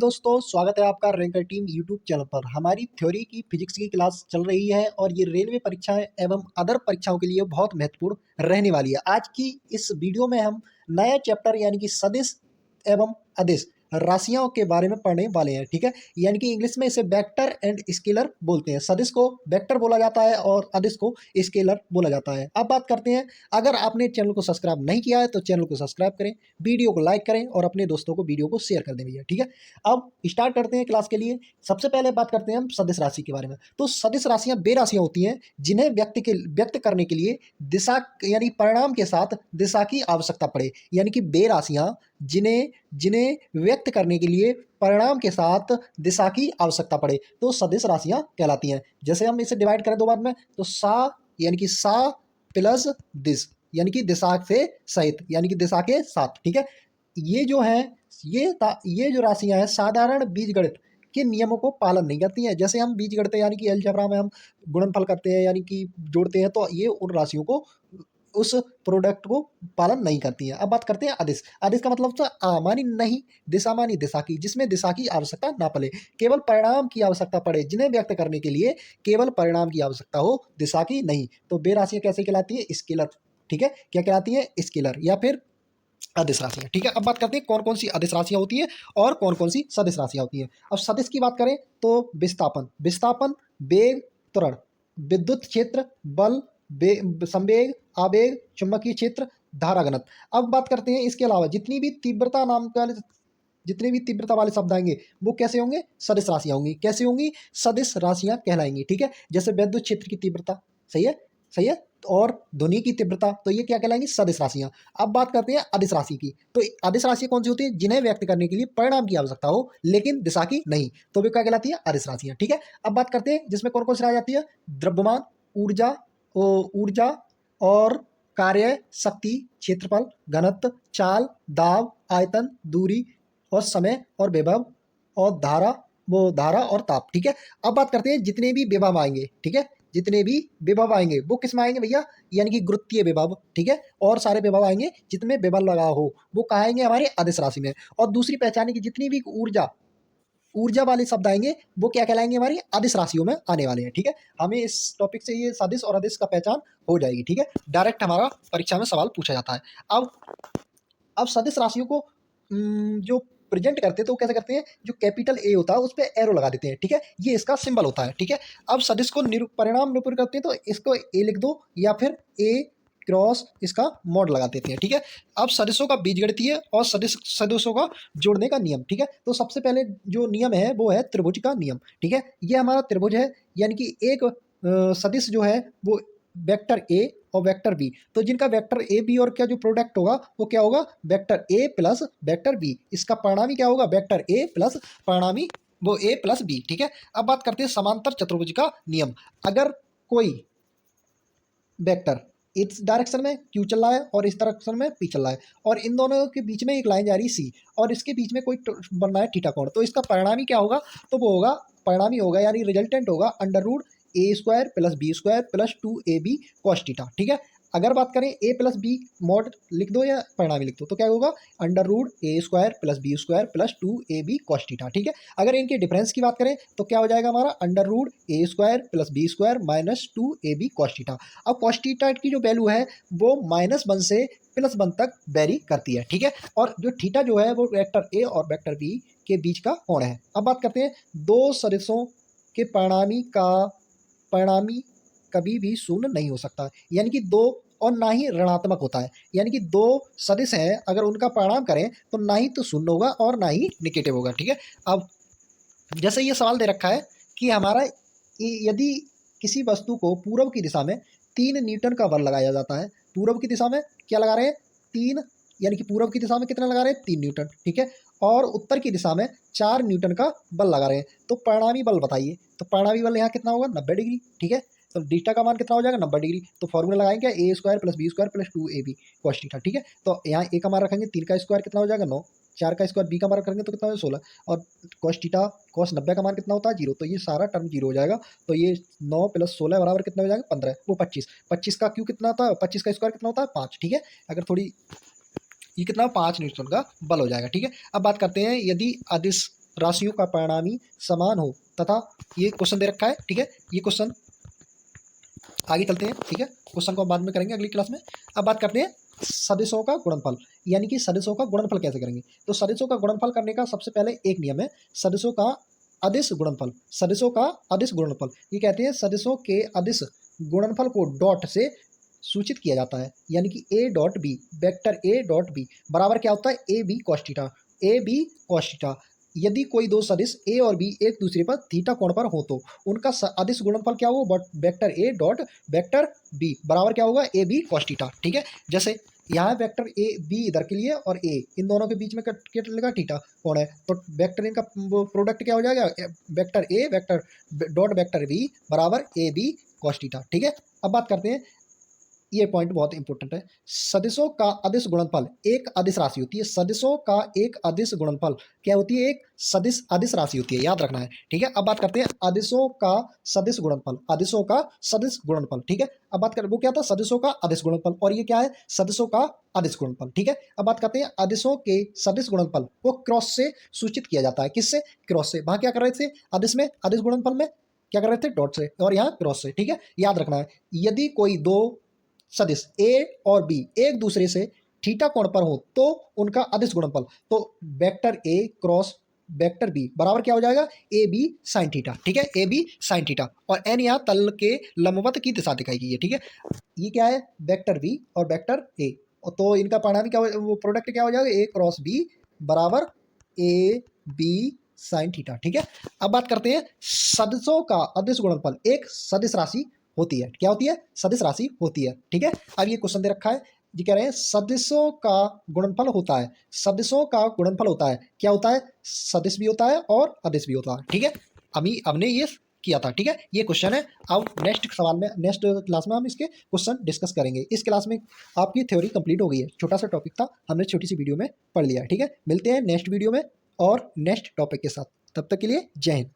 दोस्तों, स्वागत है आपका रैंकर टीम यूट्यूब चैनल पर। हमारी थ्योरी की फिजिक्स की क्लास चल रही है और ये रेलवे परीक्षाएं एवं अदर परीक्षाओं के लिए बहुत महत्वपूर्ण रहने वाली है। आज की इस वीडियो में हम नया चैप्टर यानी कि सदिश एवं अदिश राशियों के बारे में पढ़ने वाले हैं। ठीक है, यानी कि इंग्लिश में इसे वेक्टर एंड स्केलर बोलते हैं। सदिश को वेक्टर बोला जाता है और अदिश को स्केलर बोला जाता है। अब बात करते हैं, अगर आपने चैनल को सब्सक्राइब नहीं किया है तो चैनल को सब्सक्राइब करें, वीडियो को लाइक करें और अपने दोस्तों को वीडियो को शेयर कर दें भैया। ठीक है, अब स्टार्ट करते हैं क्लास के लिए। सबसे पहले बात करते हैं हम सदिश राशि के बारे में। तो सदिश राशियां वे राशियां होती हैं जिन्हें व्यक्त करने के लिए दिशा यानी परिणाम के साथ दिशा की आवश्यकता पड़े। यानी कि वे राशियां जिन्हें जिन्हें व्यक्त करने के लिए परिणाम के साथ दिशा की आवश्यकता पड़े तो सदिश राशियां कहलाती हैं। जैसे हम इसे डिवाइड करें दो बार में, तो सा यानी कि सा प्लस दिश यानी कि दिशा से सहित यानी कि दिशा के साथ। ठीक है, ये जो है ये जो राशियां हैं साधारण बीजगणित के नियमों को पालन नहीं करती हैं। जैसे हम बीजगणित यानी कि अलजेब्रा में हम गुणनफल करते हैं यानी कि जोड़ते हैं, तो ये उन राशियों को उस प्रोडक्ट को पालन नहीं करती हैं। अब बात करते हैं अदिश। अदिश का मतलब था मानी नहीं, दिशा मानी दिशा की, जिसमें दिशा की आवश्यकता ना पड़े, केवल परिणाम की आवश्यकता पड़े, जिन्हें व्यक्त करने के लिए केवल परिणाम की आवश्यकता हो, दिशा की नहीं। तो वे राशियां कैसे कहलाती है? स्केलर। ठीक है, क्या कहलाती है? स्केलर या फिर अदिश राशियां। ठीक है, अब बात करते हैं कौन कौन सी अदिश राशियां होती हैं और कौन कौन सी सदिश राशियां होती हैं। अब सदिश की बात करें तो विस्थापन, वेग, त्वरण, विद्युत क्षेत्र, बल, संवेग, आवेग, चुंबकीय क्षेत्र, धारा घनत्व। अब बात करते हैं इसके अलावा जितने भी तीव्रता वाले शब्द आएंगे वो कैसे होंगे? सदिश राशियां होंगी। कैसे होंगी? सदिश राशियां कहलाएंगी। ठीक है, जैसे विद्युत क्षेत्र की तीव्रता, सही है, सही है, और ध्वनि की तीव्रता, तो ये क्या कहलाएंगी? सदिश राशियां। अब बात करते हैं अदिश राशि की। तो अदिश राशि कौन सी होती है? जिन्हें व्यक्त करने के लिए परिणाम की आवश्यकता हो लेकिन दिशा की नहीं, तो वे क्या कहलाती है? अदिश राशियां। ठीक है, अब बात करते हैं जिसमें कौन कौन सी आ जाती है? द्रव्यमान, ऊर्जा, ऊर्जा और कार्य, शक्ति, क्षेत्रफल, घनत्व, चाल, दाब, आयतन, दूरी और समय और विभव और धारा और ताप। ठीक है, अब बात करते हैं जितने भी विभव आएंगे। ठीक है, जितने भी विभव आएंगे वो किस में आएंगे भैया? यानी कि गुरुत्वीय विभव। ठीक है, और सारे विभव आएंगे जितने विभव लगा हो वो कहाँ आएंगे? हमारे अदिश राशि में। और दूसरी पहचाने की जितनी भी ऊर्जा वाले शब्द आएंगे वो क्या कहलाएंगे? हमारी अदिश राशियों में आने वाले हैं। ठीक है, हमें इस टॉपिक से ये सदिश और अदिश का पहचान हो जाएगी। ठीक है, डायरेक्ट हमारा परीक्षा में सवाल पूछा जाता है। अब सदिश राशियों को जो प्रेजेंट करते हैं तो कैसे करते हैं? जो कैपिटल ए होता है उस पर एरो लगा देते हैं। ठीक है, ये इसका सिंबल होता है। ठीक है, अब सदिश को परिणाम निरूपण करते हैं तो इसको ए लिख दो या फिर ए क्रॉस इसका मॉड लगा देते हैं। ठीक है, अब सदिशों का बीजगणितीय और सदिशों का जोड़ने का नियम। ठीक है, तो सबसे पहले जो नियम है वो है त्रिभुज का नियम। ठीक है, ये हमारा त्रिभुज है यानी कि एक सदिश जो है वो वेक्टर ए और वेक्टर बी, तो जिनका वेक्टर ए बी और क्या जो प्रोडक्ट होगा वो क्या होगा? Vector A plus vector B. इसका परिणामी क्या होगा? वेक्टर ए प्लस परिणामी वो ए प्लस बी। ठीक है, अब बात करते हैं समांतर चतुर्भुज का नियम। अगर कोई वेक्टर इस डायरेक्शन में क्यू चल रहा है और इस डायरेक्शन में पी चल रहा है और इन दोनों के बीच में एक लाइन जा रही है सी और इसके बीच में कोई बन रहा है थीटा कोण, तो इसका परिणामी क्या होगा? तो वो होगा, परिणामी होगा यानी रिजल्टेंट होगा under root a square plus b square plus 2ab cos theta. ठीक है, अगर बात करें ए प्लस बी मॉड लिख दो या परिणामी लिख दो तो क्या होगा? Under root a square plus b square plus 2ab cos theta. ठीक है, अगर इनके डिफरेंस की बात करें तो क्या हो जाएगा हमारा? Under root a square plus b square minus 2ab cos theta. अब कॉस थीटा की जो वैल्यू है वो -1 से +1 तक वेरी करती है। ठीक है, और जो थीटा जो है वो वेक्टर ए और वेक्टर बी के बीच का कोण है। अब बात करते हैं दो सदिशों के परिणामी कभी भी शून्य नहीं हो सकता, यानी कि दो, और ना ही ऋणात्मक होता है। यानी कि दो सदिश हैं अगर उनका परिणाम करें तो ना ही तो शून्य होगा और ना ही निगेटिव होगा। ठीक है, अब जैसे ये सवाल दे रखा है कि हमारा यदि किसी वस्तु को पूर्व की दिशा में 3 न्यूटन का बल लगाया जाता है, पूर्व की दिशा में क्या लगा रहे हैं? 3, यानी कि पूर्व की दिशा में कितना लगा रहे हैं? 3 न्यूटन। ठीक है, और उत्तर की दिशा में 4 न्यूटन का बल लगा रहे हैं, तो परिणामी बल बताइए। तो परिणामी बल यहाँ कितना होगा? 90 डिग्री। ठीक है, तो डीटा का मान कितना हो जाएगा? 90 डिग्री। तो फॉर्मूला लगाएंगे a square plus b square plus 2ab cos theta. ठीक है, तो यहाँ ए का मान रखेंगे 3 का स्क्वायर कितना हो जाएगा? 9, 4 का स्क्वायर बी का मान रखेंगे तो कितना हो जाएगा? 16, और कॉस थीटा कॉस 90 का मान कितना होता है? 0, तो ये सारा टर्म 0 हो जाएगा। तो ये 9 + 16 बराबर कितना हो जाएगा? 15, वो 25। 25 का क्यू कितना होता है? 25 का स्क्वायर कितना होता है? 5। ठीक है, अगर थोड़ी ये कितना? 5 न्यूटन का बल हो जाएगा। ठीक है, अब बात करते हैं यदि अदिश राशियों का परिणामी समान हो तथा ये क्वेश्चन दे रखा है, ठीक है। ये क्वेश्चन आगे चलते हैं, ठीक है। क्वेश्चन को हम बाद में करेंगे अगली क्लास में। अब बात करते हैं सदिशों का गुणनफल, यानी कि सदिशों का गुणनफल कैसे करेंगे। तो सदिशों का गुणनफल करने का सबसे पहले एक नियम है, सदिशों का अदिश गुणनफल। सदिशों का अदिश गुणनफल, ये कहते हैं सदिशों के अदिश गुणनफल को डॉट से सूचित किया जाता है, यानी कि A dot B, vector A dot B बराबर क्या होता है, A B cos theta, A B cos theta. यदि कोई दो सदिश ए और बी एक दूसरे पर थीटा कोण पर हो तो उनका अदिश गुणनफल क्या होगा, vector A dot vector B बराबर क्या होगा, ए बी कॉस थीटा, ठीक है। जैसे यहाँ वेक्टर ए बी इधर के लिए और ए, इन दोनों के बीच में क्या लगा, थीटा कोण है, तो वेक्टर इनका प्रोडक्ट क्या हो जाएगा, vector A vector dot vector B बराबर ए बी कॉस थीटा, ठीक है। अब बात करते हैं, ये पॉइंट बहुत इंपॉर्टेंट है, सदिशों का अदिश गुणनफल एक अदिश राशि होती है। सदिशों का एक अदिश गुणनफल क्या होती है, एक सदिश अदिश राशि होती है, याद रखना है, ठीक है। अब बात करते हैं अदिशों का सदिश गुणनफल, अदिशों का सदिश गुणनफल, ठीक है। अब बात करें वो क्या था, सदिशों का अदिश गुणनफल, और ये क्या है, सदिशों का अदिश गुणनफल, ठीक है। अब बात करते हैं अदिशों के सदिश गुणनफल को क्रॉस से सूचित किया जाता है, किससे, क्रॉस से। वहां क्या कर रहे थे, अदिश में अदिश गुणनफल में क्या कर रहे थे, डॉट से, और यहाँ क्रॉस से, ठीक है। याद रखना है, यदि कोई दो सदिश ए और बी एक दूसरे से थीटा कोण पर हो तो उनका अदिश गुणनफल, तो vector A cross vector B बराबर क्या हो जाएगा, ए बी साइन थीटा, ठीक है, ए बी साइन थीटा। और एन यहाँ तल के लंबवत की दिशा दिखाई गई है, ठीक है। ये क्या है, वेक्टर बी और वेक्टर ए, तो इनका परिणामी क्या वो प्रोडक्ट क्या हो जाएगा, ए क्रॉस बी बराबर ए बी साइन थीटा, ठीक है। अब बात करते हैं सदिशों का अदिश गुणनफल एक सदिश राशि होती है, क्या होती है, सदिश राशि होती है, ठीक है। अब ये क्वेश्चन दे रखा है, ये कह रहे हैं सदिशों का गुणनफल होता है, सदिशों का गुणनफल होता है, क्या होता है, सदिश भी होता है और अदिश भी होता है, ठीक है। अभी हमने ये किया था, ठीक है, ये क्वेश्चन है। अब नेक्स्ट सवाल में, नेक्स्ट क्लास में हम इसके क्वेश्चन डिस्कस करेंगे। इस क्लास में आपकी थ्योरी कंप्लीट हो गई है, छोटा सा टॉपिक था, हमने छोटी सी वीडियो में पढ़ लिया, ठीक है। मिलते हैं नेक्स्ट वीडियो में और नेक्स्ट टॉपिक के साथ, तब तक के लिए जय हिंद।